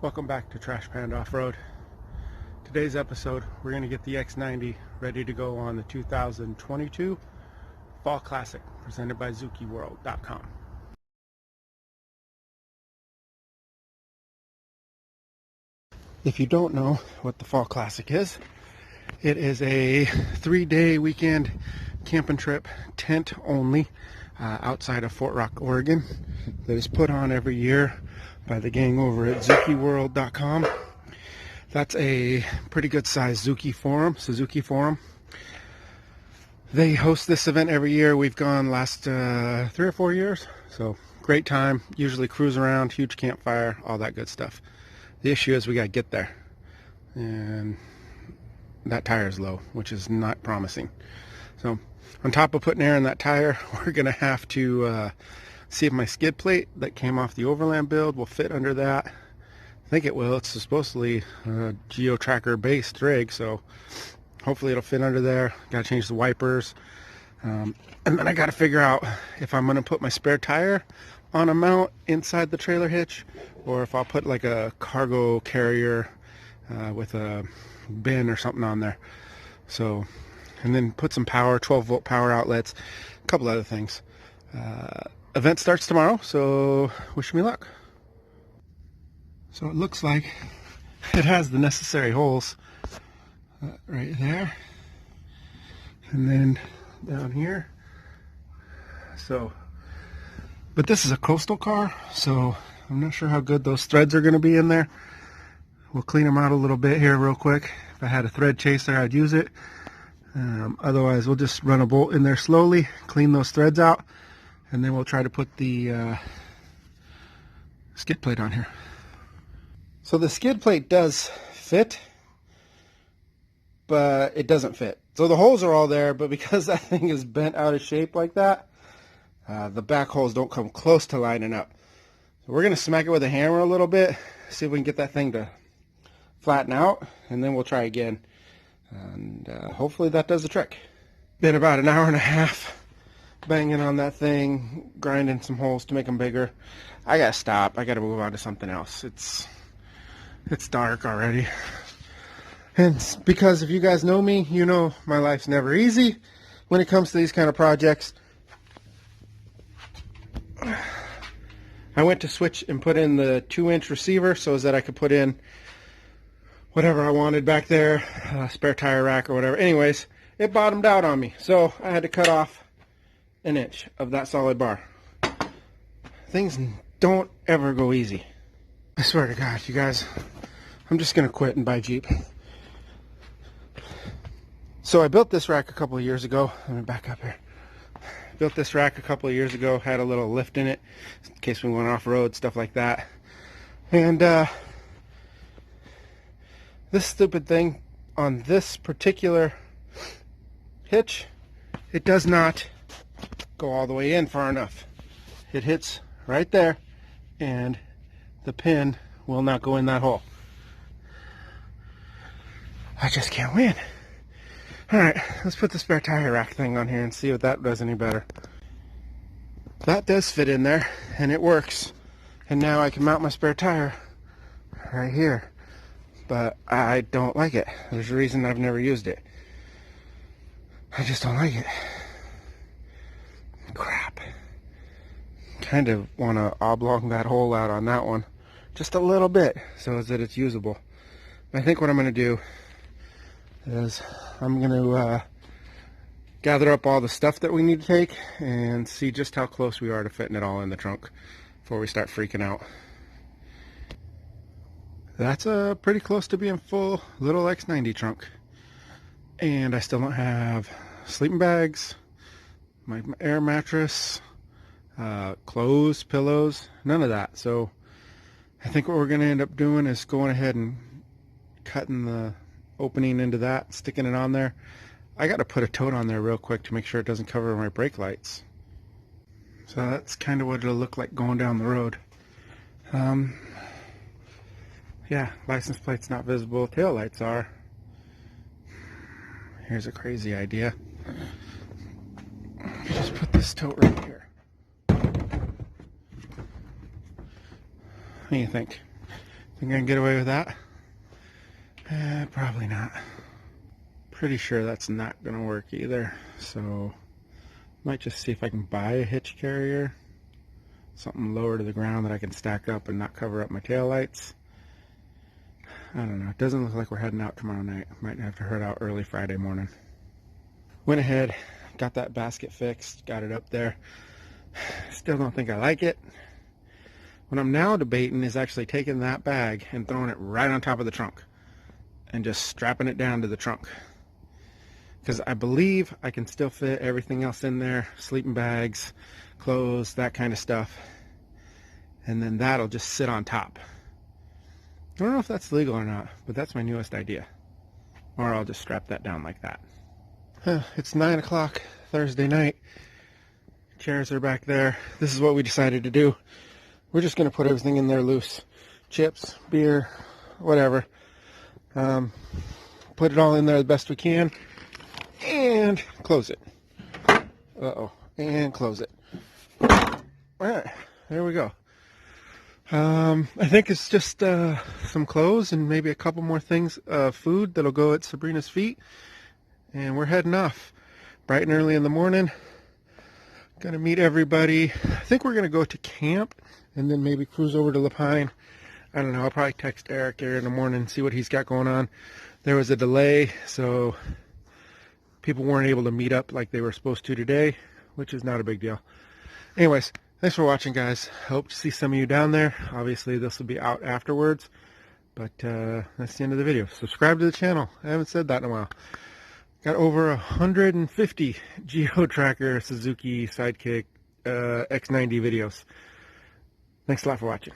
Welcome back to Trash Panda Off-Road. Today's episode, we're going to get the X-90 ready to go on the 2022 Fall Classic, presented by Zukiworld.com. If you don't know what the Fall Classic is, it is a 3-day weekend camping trip, tent only, outside of Fort Rock, Oregon, that is put on every year by the gang over at Zukiworld.com. That's a pretty good sized Suzuki forum. They host this event every year. We've gone last 3 or 4 years, so great time. Usually cruise around, huge campfire, all that good stuff. The issue is we got to get there, and that tire is low, which is not promising. So on top of putting air in that tire, we're going to have to see if my skid plate that came off the Overland build will fit under that. I think it will. It's supposedly a Geo Tracker based rig, so hopefully it'll fit under there. Got to change the wipers. And then I got to figure out if I'm going to put my spare tire on a mount inside the trailer hitch, or if I'll put like a cargo carrier with a bin or something on there. So, and then put some power, 12-volt power outlets, a couple other things. Event starts tomorrow, so wish me luck. So it looks like it has the necessary holes right there, and then down here. So, but this is a coastal car, so I'm not sure how good those threads are going to be in there. We'll clean them out a little bit here real quick. If I had a thread chaser, I'd use it. Otherwise, we'll just run a bolt in there slowly, clean those threads out, and then we'll try to put the skid plate on here. So the skid plate does fit, but it doesn't fit. So the holes are all there, but because that thing is bent out of shape like that, the back holes don't come close to lining up. So we're going to smack it with a hammer a little bit, see if we can get that thing to flatten out, and then we'll try again. And hopefully that does the trick. Been about an hour and a half banging on that thing, grinding some holes to make them bigger. I gotta stop. I gotta move on to something else. It's dark already. And because if you guys know me, you know my life's never easy when it comes to these kind of projects. I went to switch and put in the 2-inch receiver so that I could put in whatever I wanted back there, spare tire rack or whatever. Anyways, it bottomed out on me, so I had to cut off 1 inch of that solid bar. Things don't ever go easy. I swear to God, you guys, I'm just gonna quit and buy Jeep. So I built this rack a couple of years ago. Let me back up here. Built this rack a couple of years ago, had a little lift in it in case we went off-road, stuff like that. And this stupid thing on this particular hitch, it does not go all the way in far enough. It hits right there, and the pin will not go in that hole. I just can't win. Alright, let's put the spare tire rack thing on here and see if that does any better. That does fit in there, and it works. And now I can mount my spare tire right here. But I don't like it. There's a reason I've never used it. I just don't like it. Crap. Kind of want to oblong that hole out on that one just a little bit so that it's usable. I think what I'm going to do is I'm going to gather up all the stuff that we need to take and see just how close we are to fitting it all in the trunk before we start freaking out. That's pretty close to being full little X-90 trunk. And I still don't have sleeping bags, my air mattress, clothes, pillows, none of that. So I think what we're going to end up doing is going ahead and cutting the opening into that, sticking it on there. I got to put a tote on there real quick to make sure it doesn't cover my brake lights. So that's kind of what it'll look like going down the road. Yeah, license plate's not visible, tail lights are. Here's a crazy idea. Just put this tote right here. What do you think? Think I can get away with that? Probably not. Pretty sure that's not going to work either. So, might just see if I can buy a hitch carrier. Something lower to the ground that I can stack up and not cover up my taillights. I don't know. It doesn't look like we're heading out tomorrow night. Might have to head out early Friday morning. Went ahead, got that basket fixed, got it up there. Still don't think I like it. What I'm now debating is actually taking that bag and throwing it right on top of the trunk and just strapping it down to the trunk. Because I believe I can still fit everything else in there, sleeping bags, clothes, that kind of stuff. And then that'll just sit on top. I don't know if that's legal or not, but that's my newest idea. Or I'll just strap that down like that. It's 9 o'clock Thursday night. Chairs are back there. This is what we decided to do. We're just going to put everything in there loose. Chips, beer, whatever. Put it all in there the best we can. And close it. Uh-oh. And close it. Alright, there we go. I think it's just some clothes and maybe a couple more things, food that'll go at Sabrina's feet. And we're heading off bright and early in the morning. Gonna meet everybody. I think we're gonna go to camp and then maybe cruise over to La Pine. I don't know. I'll probably text Eric here in the morning and see what he's got going on. There was a delay, so people weren't able to meet up like they were supposed to today, which is not a big deal. Anyways, thanks for watching, guys. Hope to see some of you down there. Obviously, this will be out afterwards, but that's the end of the video. Subscribe to the channel. I haven't said that in a while. Got over 150 Geo Tracker Suzuki Sidekick X-90 videos. Thanks a lot for watching.